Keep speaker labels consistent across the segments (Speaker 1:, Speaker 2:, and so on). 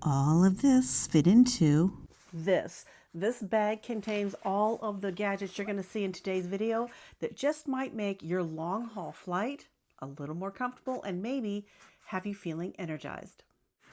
Speaker 1: all of this fit into this. This bag contains all of the gadgets you're going to see in today's video that just might make your long haul flight a little more comfortable and maybe have you feeling energized.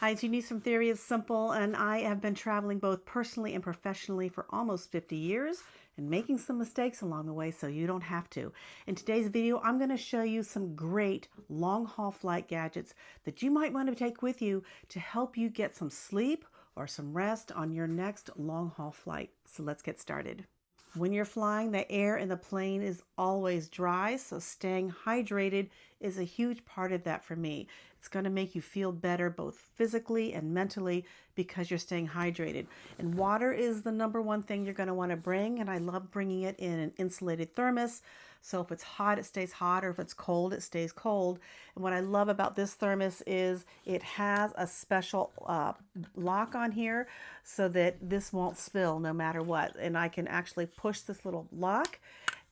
Speaker 1: Hi, Genius from Theory is Simple, and I have been traveling both personally and professionally for almost 50 years and making some mistakes along the way so you don't have to. In today's video, I'm going to show you some great long haul flight gadgets that you might want to take with you to help you get some sleep or some rest on your next long haul flight. So let's get started. When you're flying, the air in the plane is always dry, so staying hydrated is a huge part of that for me. It's going to make you feel better both physically and mentally because you're staying hydrated. And water is the number one thing you're going to want to bring, and I love bringing it in an insulated thermos. So if it's hot, it stays hot, or if it's cold, it stays cold. And what I love about this thermos is it has a special lock on here so that this won't spill no matter what. And I can actually push this little lock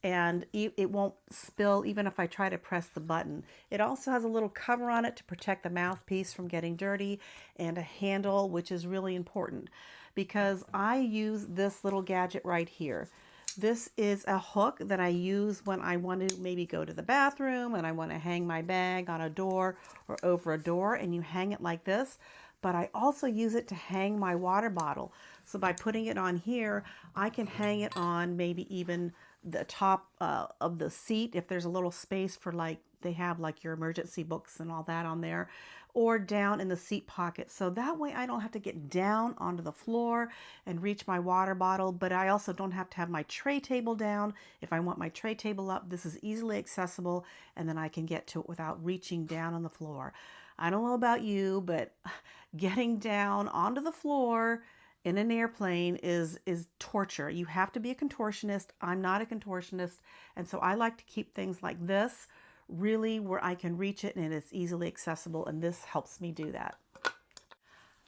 Speaker 1: and it won't spill even if I try to press the button. It also has a little cover on it to protect the mouthpiece from getting dirty, and a handle, which is really important because I use this little gadget right here. This is a hook that I use when I want to maybe go to the bathroom and I want to hang my bag on a door or over a door, and you hang it like this. But I also use it to hang my water bottle. So by putting it on here, I can hang it on maybe even the top of the seat if there's a little space for, like, they have like your emergency books and all that on there, or down in the seat pocket. So that way I don't have to get down onto the floor and reach my water bottle, but I also don't have to have my tray table down. If I want my tray table up, this is easily accessible, and then I can get to it without reaching down on the floor. I don't know about you, but getting down onto the floor in an airplane is torture. You have to be a contortionist. I'm not a contortionist, and so I like to keep things like this really where I can reach it and it's easily accessible, and this helps me do that.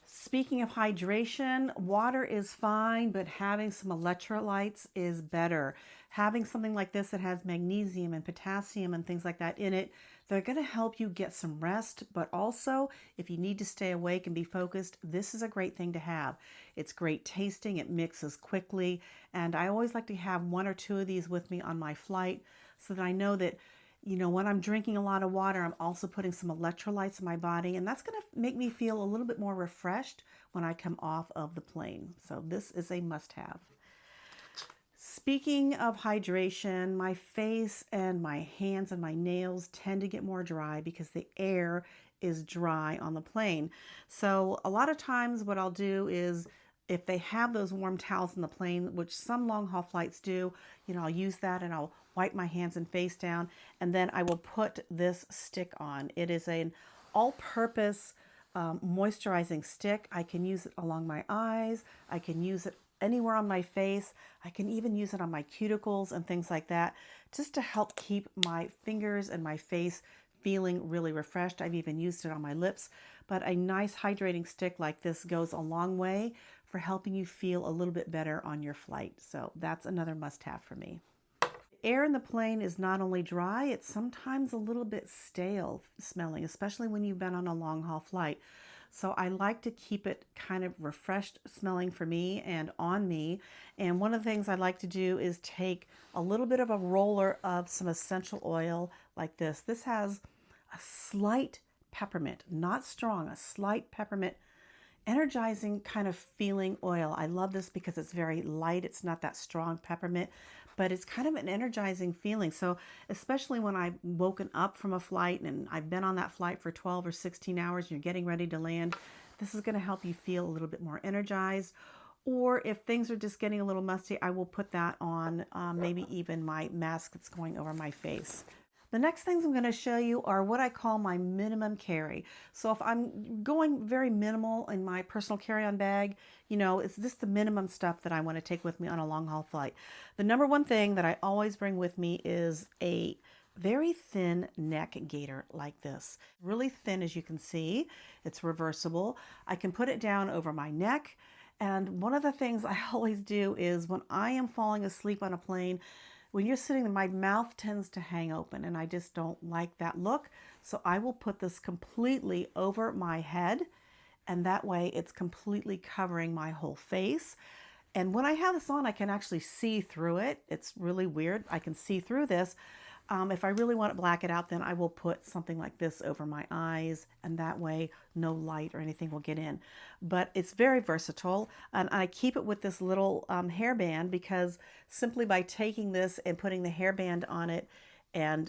Speaker 1: Speaking of hydration, water is fine, but having some electrolytes is better. Having something like this that has magnesium and potassium and things like that in it, they're going to help you get some rest, but also if you need to stay awake and be focused, this is a great thing to have. It's great tasting, it mixes quickly, and I always like to have one or two of these with me on my flight so that I know that, you know, when I'm drinking a lot of water, I'm also putting some electrolytes in my body, and that's going to make me feel a little bit more refreshed when I come off of the plane. So this is a must-have. Speaking of hydration, my face and my hands and my nails tend to get more dry because the air is dry on the plane. So a lot of times what I'll do is, if they have those warm towels in the plane, which some long haul flights do, you know, I'll use that and I'll wipe my hands and face down, and then I will put this stick on. It is an all-purpose moisturizing stick. I can use it along my eyes. I can use it anywhere on my face. I can even use it on my cuticles and things like that, just to help keep my fingers and my face feeling really refreshed. I've even used it on my lips, but a nice hydrating stick like this goes a long way for helping you feel a little bit better on your flight. So that's another must-have for me. Air in the plane is not only dry, it's sometimes a little bit stale smelling, especially when you've been on a long haul flight. So I like to keep it kind of refreshed smelling for me and on me. And one of the things I like to do is take a little bit of a roller of some essential oil like this. This has a slight peppermint, not strong, a slight peppermint, energizing kind of feeling oil. I love this because it's very light. It's not that strong peppermint, but it's kind of an energizing feeling. So especially when I've woken up from a flight and I've been on that flight for 12 or 16 hours and you're getting ready to land, this is going to help you feel a little bit more energized. Or if things are just getting a little musty, I will put that on maybe even my mask that's going over my face. The next things I'm going to show you are what I call my minimum carry. So if I'm going very minimal in my personal carry-on bag, you know, it's just the minimum stuff that I want to take with me on a long haul flight. The number one thing that I always bring with me is a very thin neck gaiter like this. Really thin, as you can see. It's reversible. I can put it down over my neck. And one of the things I always do is when I am falling asleep on a plane, when you're sitting there, my mouth tends to hang open and I just don't like that look. So I will put this completely over my head and that way it's completely covering my whole face. And when I have this on, I can actually see through it. It's really weird. I can see through this. If I really want to black it out, then I will put something like this over my eyes, and that way no light or anything will get in. But it's very versatile, and I keep it with this little hairband, because simply by taking this and putting the hairband on it and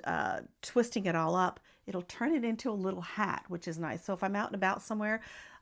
Speaker 1: twisting it all up, it'll turn it into a little hat, which is nice. So if I'm out and about somewhere,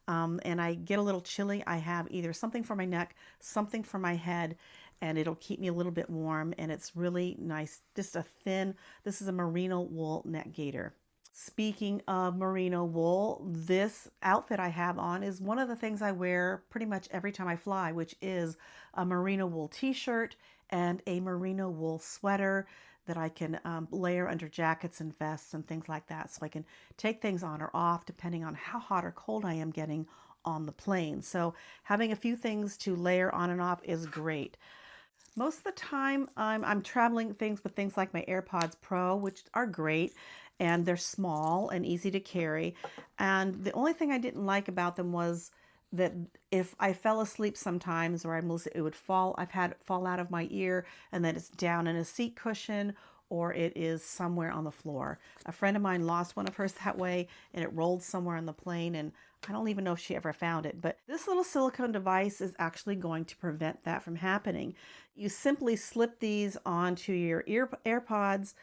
Speaker 1: and I get a little chilly, I have either something for my neck, something for my head, and it'll keep me a little bit warm, and it's really nice. Just a thin, this is a merino wool neck gaiter. Speaking of merino wool, this outfit I have on is one of the things I wear pretty much every time I fly, which is a merino wool t-shirt and a merino wool sweater that I can layer under jackets and vests and things like that. So I can take things on or off depending on how hot or cold I am getting on the plane. So having a few things to layer on and off is great. Most of the time I'm traveling things with things like my AirPods Pro, which are great, and they're small and easy to carry. And the only thing I didn't like about them was that if I fell asleep sometimes, or it would fall, I've had it fall out of my ear, and then it's down in a seat cushion, or it is somewhere on the floor. A friend of mine lost one of hers that way, and it rolled somewhere on the plane, and I don't even know if she ever found it. But this little silicone device is actually going to prevent that from happening. You simply slip these onto your AirPods,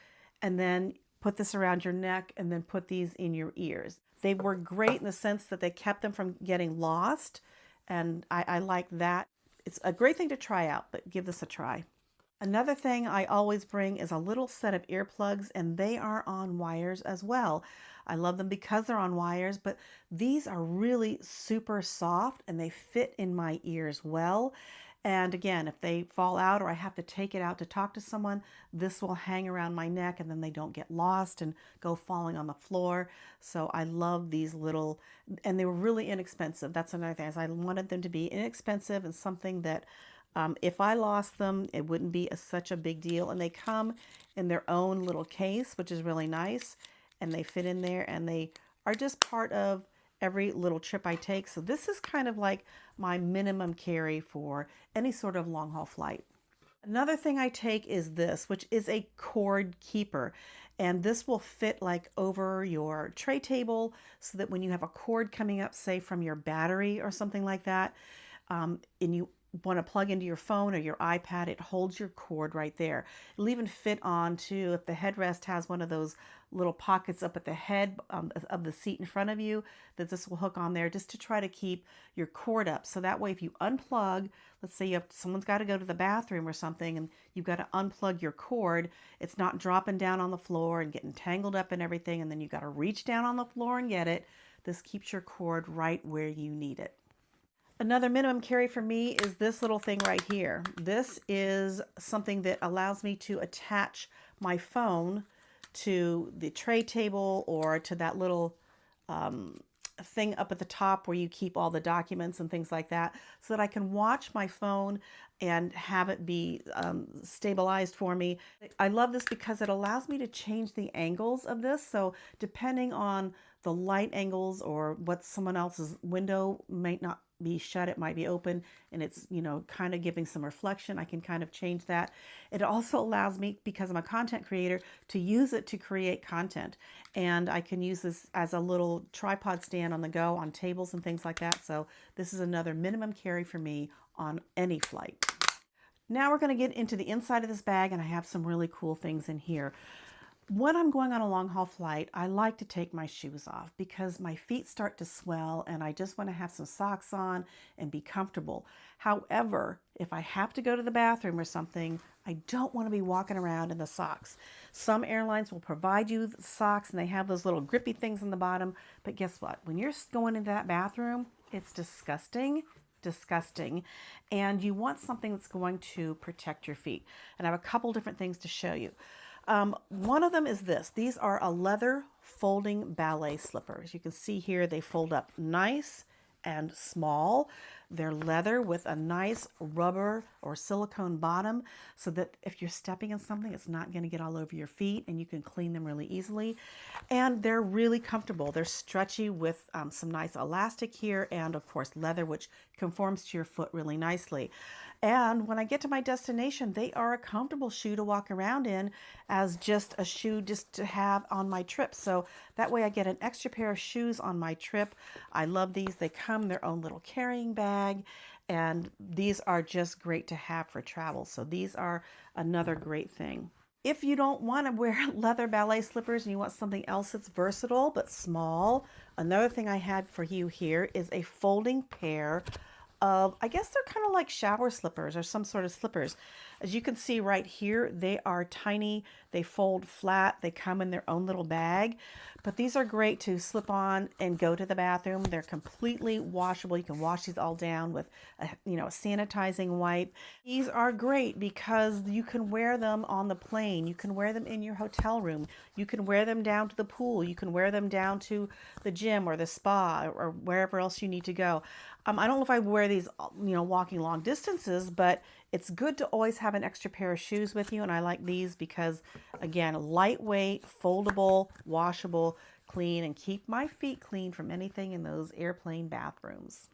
Speaker 1: and then put this around your neck, and then put these in your ears. They were great in the sense that they kept them from getting lost, and I like that. It's a great thing to try out, but give this a try. Another thing I always bring is a little set of earplugs, and they are on wires as well. I love them because they're on wires, but these are really super soft and they fit in my ears well. And again, if they fall out or I have to take it out to talk to someone, this will hang around my neck, and then they don't get lost and go falling on the floor. So I love these little, and they were really inexpensive. That's another thing, is I wanted them to be inexpensive and something that if I lost them, it wouldn't be such a big deal. And they come in their own little case, which is really nice. And they fit in there, and they are just part of every little trip I take. So this is kind of like my minimum carry for any sort of long haul flight. Another thing I take is this, which is a cord keeper. And this will fit like over your tray table, so that when you have a cord coming up, say from your battery or something like that, and you want to plug into your phone or your iPad, it holds your cord right there. It'll even fit onto, if the headrest has one of those little pockets up at the head of the seat in front of you, that this will hook on there, just to try to keep your cord up. So that way, if you unplug, let's say someone's got to go to the bathroom or something, and you've got to unplug your cord, it's not dropping down on the floor and getting tangled up and everything, and then you've got to reach down on the floor and get it. This keeps your cord right where you need it. Another minimum carry for me is this little thing right here. This is something that allows me to attach my phone to the tray table, or to that little thing up at the top where you keep all the documents and things like that, so that I can watch my phone and have it be stabilized for me. I love this because it allows me to change the angles of this. So depending on the light angles, or what someone else's window might not be shut, it might be open, and it's, kind of giving some reflection, I can kind of change that. It also allows me, because I'm a content creator, to use it to create content. And I can use this as a little tripod stand on the go, on tables and things like that. So this is another minimum carry for me on any flight. Now we're going to get into the inside of this bag, and I have some really cool things in here. When I'm going on a long haul flight, I like to take my shoes off, because my feet start to swell and I just want to have some socks on and be comfortable. However, if I have to go to the bathroom or something, I don't want to be walking around in the socks. Some airlines will provide you socks, and they have those little grippy things in the bottom. But guess what? When you're going into that bathroom, it's disgusting. And you want something that's going to protect your feet. And I have a couple different things to show you. One of them is this. These are a leather folding ballet slippers. You can see here they fold up nice and small. They're leather with a nice rubber or silicone bottom so that if you're stepping in something, it's not going to get all over your feet and you can clean them really easily. And they're really comfortable. They're stretchy with some nice elastic here and of course leather, which conforms to your foot really nicely. And when I get to my destination, they are a comfortable shoe to walk around in as just a shoe just to have on my trip. So that way I get an extra pair of shoes on my trip. I love these. They come in their own little carrying bag, and these are just great to have for travel. So these are another great thing. If you don't want to wear leather ballet slippers and you want something else that's versatile but small, another thing I had for you here is a folding pair of, I guess they're kind of like shower slippers or some sort of slippers. As you can see right here, they are tiny, they fold flat, they come in their own little bag, but these are great to slip on and go to the bathroom. They're completely washable. You can wash these all down with a sanitizing wipe. These are great because you can wear them on the plane. You can wear them in your hotel room. You can wear them down to the pool. You can wear them down to the gym or the spa or wherever else you need to go. I don't know if I wear these, walking long distances, but it's good to always have an extra pair of shoes with you. And I like these because, again, lightweight, foldable, washable, clean, and keep my feet clean from anything in those airplane bathrooms.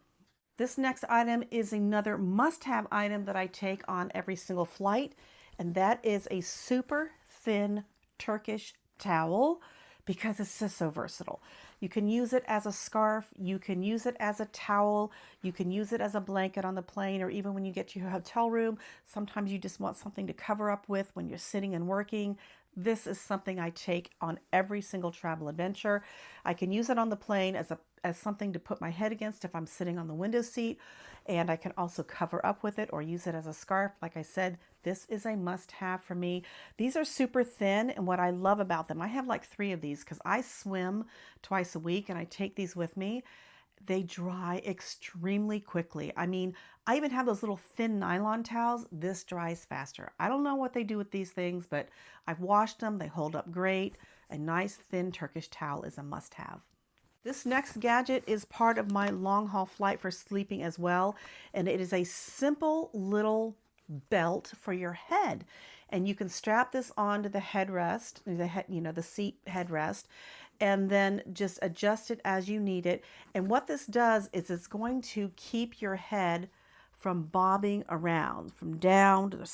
Speaker 1: This next item is another must-have item that I take on every single flight, and that is a super thin Turkish towel because it's just so versatile. You can use it as a scarf, you can use it as a towel, you can use it as a blanket on the plane, or even when you get to your hotel room, sometimes you just want something to cover up with when you're sitting and working. This is something I take on every single travel adventure. I can use it on the plane as something to put my head against if I'm sitting on the window seat, and I can also cover up with it or use it as a scarf. Like I said, this is a must-have for me. These are super thin, and what I love about them, I have like 3 of these because I swim twice a week and I take these with me. They dry extremely quickly. I mean, I even have those little thin nylon towels. This dries faster. I don't know what they do with these things, but I've washed them. They hold up great. A nice thin Turkish towel is a must-have. This next gadget is part of my long haul flight for sleeping as well, and it is a simple little belt for your head. And you can strap this onto the headrest, the seat headrest, and then just adjust it as you need it. And what this does is it's going to keep your head from bobbing around, from down to the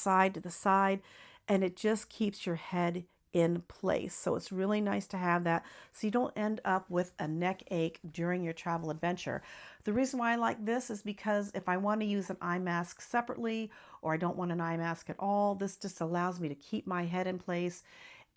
Speaker 1: side, and it just keeps your head in place. So it's really nice to have that so you don't end up with a neck ache during your travel adventure. The reason why I like this is because if I want to use an eye mask separately or I don't want an eye mask at all, this just allows me to keep my head in place,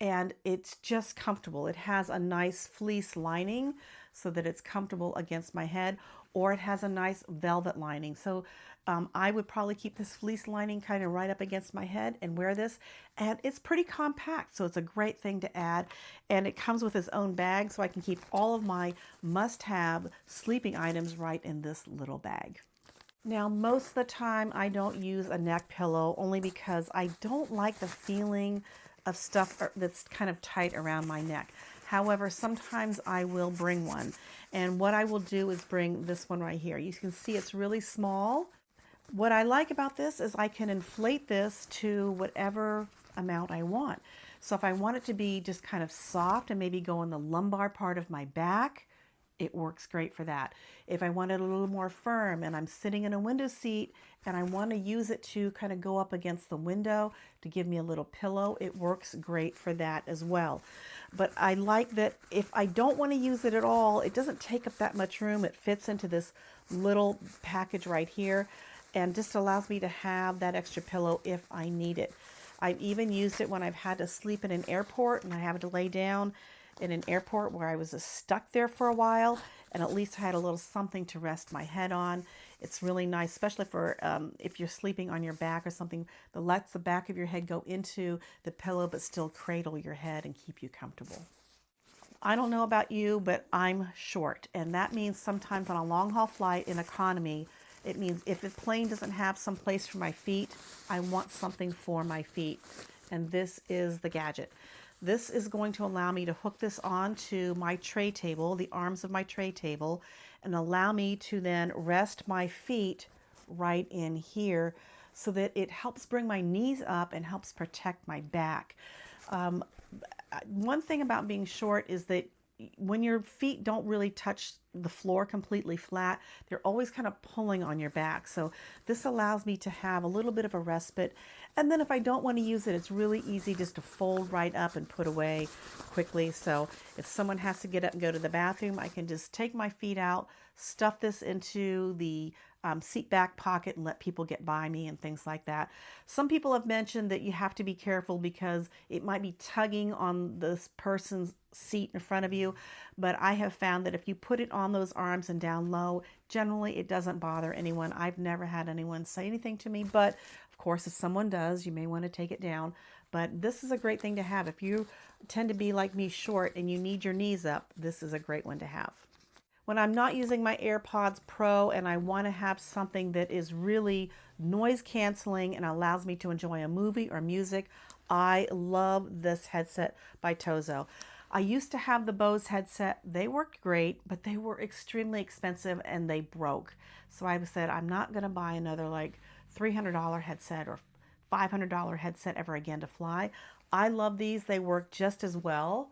Speaker 1: and it's just comfortable. It has a nice fleece lining so that it's comfortable against my head, or it has a nice velvet lining. So I would probably keep this fleece lining kind of right up against my head and wear this. And it's pretty compact, so it's a great thing to add. And it comes with its own bag, so I can keep all of my must-have sleeping items right in this little bag. Now, most of the time I don't use a neck pillow only because I don't like the feeling of stuff that's kind of tight around my neck. However, sometimes I will bring one. And what I will do is bring this one right here. You can see it's really small. What I like about this is I can inflate this to whatever amount I want. So if I want it to be just kind of soft and maybe go in the lumbar part of my back, it works great for that. If I want it a little more firm and I'm sitting in a window seat and I want to use it to kind of go up against the window to give me a little pillow, it works great for that as well. But I like that if I don't want to use it at all, it doesn't take up that much room. It fits into this little package right here and just allows me to have that extra pillow if I need it. I've even used it when I've had to sleep in an airport and I have to lay down in an airport where I was stuck there for a while, and at least I had a little something to rest my head on. It's really nice, especially for if you're sleeping on your back or something that lets the back of your head go into the pillow but still cradle your head and keep you comfortable. I don't know about you, but I'm short, and that means sometimes on a long haul flight in economy, it means if the plane doesn't have some place for my feet, I want something for my feet, and this is the gadget. This is going to allow me to hook this onto my tray table, the arms of my tray table, and allow me to then rest my feet right in here so that it helps bring my knees up and helps protect my back. One thing about being short is that when your feet don't really touch the floor completely flat, they're always kind of pulling on your back. So this allows me to have a little bit of a respite. And then if I don't want to use it, it's really easy just to fold right up and put away quickly. So if someone has to get up and go to the bathroom, I can just take my feet out, stuff this into the seat back pocket and let people get by me and things like that. Some people have mentioned that you have to be careful because it might be tugging on this person's seat in front of you, but I have found that if you put it on those arms and down low, generally it doesn't bother anyone. I've never had anyone say anything to me, but of course if someone does, you may want to take it down. But this is a great thing to have. If you tend to be like me, short, and you need your knees up, this is a great one to have. When I'm not using my AirPods Pro and I want to have something that is really noise canceling and allows me to enjoy a movie or music, I love this headset by Tozo. I used to have the Bose headset. They worked great, but they were extremely expensive and they broke. So I said, I'm not going to buy another like $300 headset or $500 headset ever again to fly. I love these. They work just as well.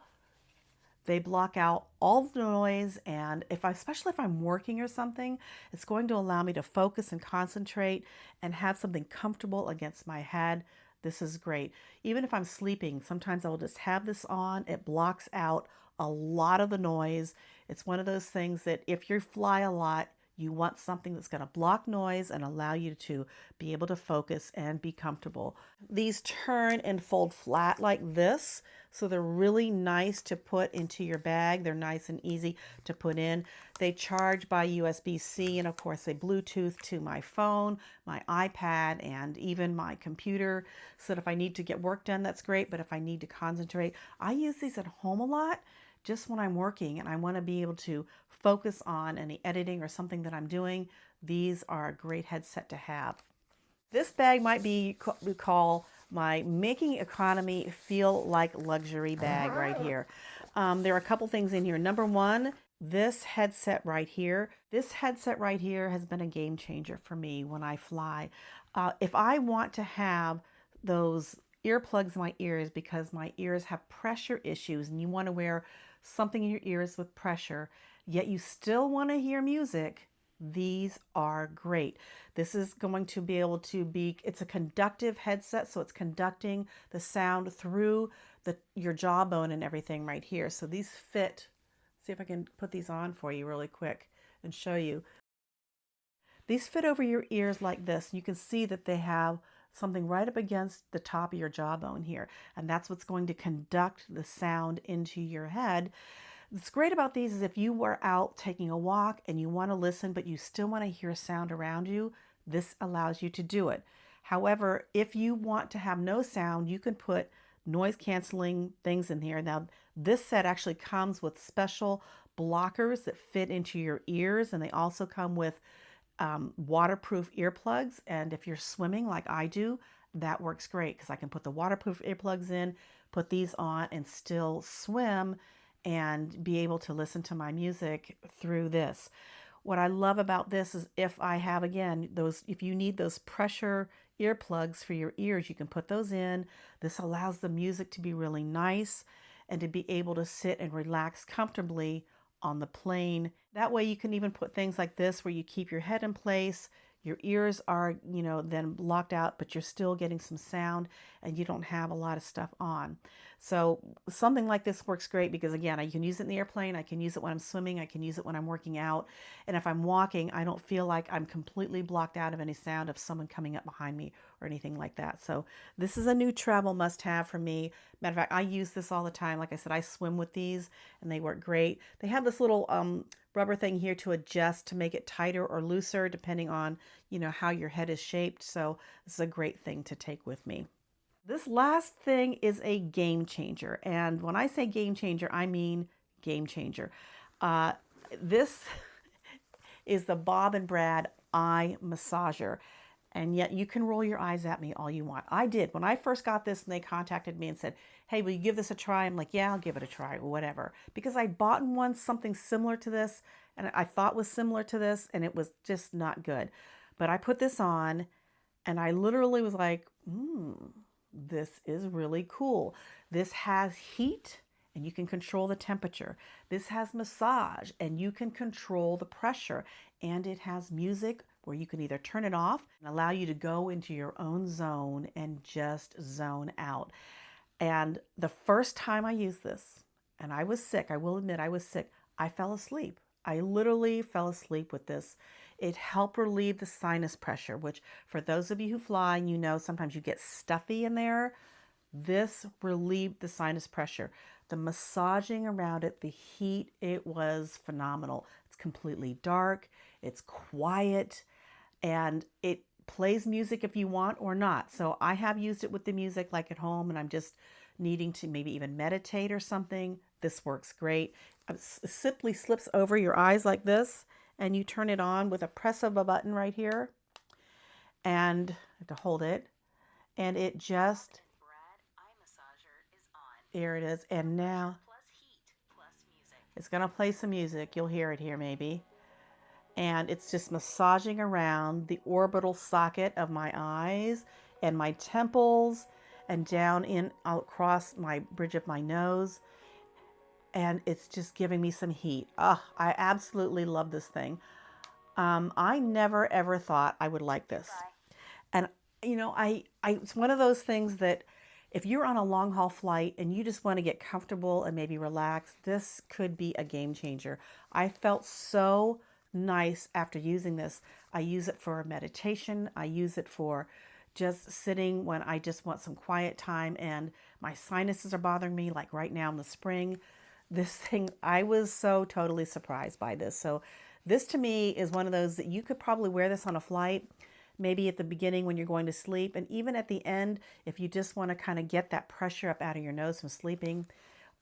Speaker 1: They block out all the noise, and especially if I'm working or something, it's going to allow me to focus and concentrate and have something comfortable against my head. This is great. Even if I'm sleeping, sometimes I'll just have this on. It blocks out a lot of the noise. It's one of those things that if you fly a lot, you want something that's going to block noise and allow you to be able to focus and be comfortable. These turn and fold flat like this, so they're really nice to put into your bag. They're nice and easy to put in. They charge by USB-C, and of course they Bluetooth to my phone, my iPad, and even my computer. So that if I need to get work done, that's great. But if I need to concentrate, I use these at home a lot. Just when I'm working and I want to be able to focus on any editing or something that I'm doing, these are a great headset to have. This bag might be we call my making economy feel like luxury bag right here. There are a couple things in here. Number one, this headset right here. This headset right here has been a game changer for me when I fly. If I want to have those earplugs in my ears because my ears have pressure issues and you want to wear something in your ears with pressure, yet you still want to hear music, these are great. This is going to be able to be, it's a conductive headset, so it's conducting the sound through your jawbone and everything right here. So these fit. See if I can put these on for you really quick and show you. These fit over your ears like this. You can see that they have something right up against the top of your jawbone here, and that's what's going to conduct the sound into your head. What's great about these is if you were out taking a walk and you want to listen but you still want to hear sound around you, this allows you to do it. However, if you want to have no sound, you can put noise canceling things in here. Now this set actually comes with special blockers that fit into your ears, and they also come with waterproof earplugs. And if you're swimming like I do, that works great because I can put the waterproof earplugs in, put these on, and still swim and be able to listen to my music through this. What I love about this is if I have, again, if you need those pressure earplugs for your ears, you can put those in. This allows the music to be really nice and to be able to sit and relax comfortably on the plane. That way you can even put things like this where you keep your head in place, your ears are, then locked out, but you're still getting some sound and you don't have a lot of stuff on. So something like this works great because, again, I can use it in the airplane, I can use it when I'm swimming, I can use it when I'm working out. And if I'm walking, I don't feel like I'm completely blocked out of any sound of someone coming up behind me or anything like that. So this is a new travel must-have for me. Matter of fact, I use this all the time. Like I said, I swim with these and they work great. They have this little rubber thing here to adjust to make it tighter or looser depending on, how your head is shaped. So this is a great thing to take with me. This last thing is a game changer. And when I say game changer, I mean game changer. This is the Bob and Brad eye massager. And yet you can roll your eyes at me all you want. I did. When I first got this and they contacted me and said, hey, will you give this a try? I'm like, yeah, I'll give it a try or whatever. Because I bought one something similar to this and I thought was similar to this, and it was just not good. But I put this on, and I literally was like, this is really cool. This has heat, and you can control the temperature. This has massage, and you can control the pressure. And it has music where you can either turn it off and allow you to go into your own zone and just zone out. And the first time I used this, and I was sick, I will admit I was sick, I fell asleep. I literally fell asleep with this. It helped relieve the sinus pressure, which for those of you who fly, you know sometimes you get stuffy in there. This relieved the sinus pressure. The massaging around it, the heat, it was phenomenal. It's completely dark, it's quiet, and it plays music if you want or not. So I have used it with the music like at home, and I'm just needing to maybe even meditate or something. This works great. It simply slips over your eyes like this, and you turn it on with a press of a button right here, and I have to hold it, and it just, there it is. And now it's gonna play some music. You'll hear it here maybe. And it's just massaging around the orbital socket of my eyes and my temples and down in across my bridge of my nose. And it's just giving me some heat. Oh, I absolutely love this thing. I never ever thought I would like this. And you know, it's one of those things that if you're on a long haul flight and you just want to get comfortable and maybe relax, this could be a game changer. I felt so nice after using this. I use it for meditation. I use it for just sitting when I just want some quiet time and my sinuses are bothering me, like right now in the spring. This thing, I was so totally surprised by this. So this to me is one of those that you could probably wear this on a flight, maybe at the beginning when you're going to sleep, and even at the end if you just want to kind of get that pressure up out of your nose from sleeping,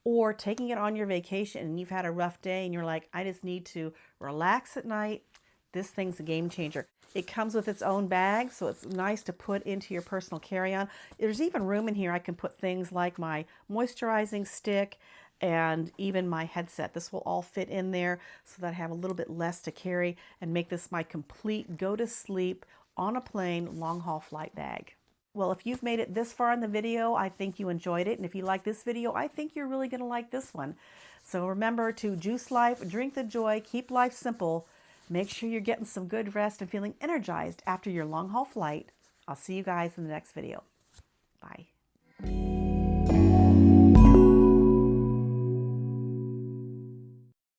Speaker 1: or taking it on your vacation and you've had a rough day and you're like, I just need to relax at night. This thing's a game changer. It comes with its own bag, so it's nice to put into your personal carry-on. There's even room in here I can put things like my moisturizing stick and even my headset. This will all fit in there so that I have a little bit less to carry and make this my complete go to sleep on a plane long haul flight bag. Well, if you've made it this far in the video, I think you enjoyed it. And if you like this video, I think you're really going to like this one. So remember to juice life, drink the joy, keep life simple. Make sure you're getting some good rest and feeling energized after your long haul flight. I'll see you guys in the next video. Bye.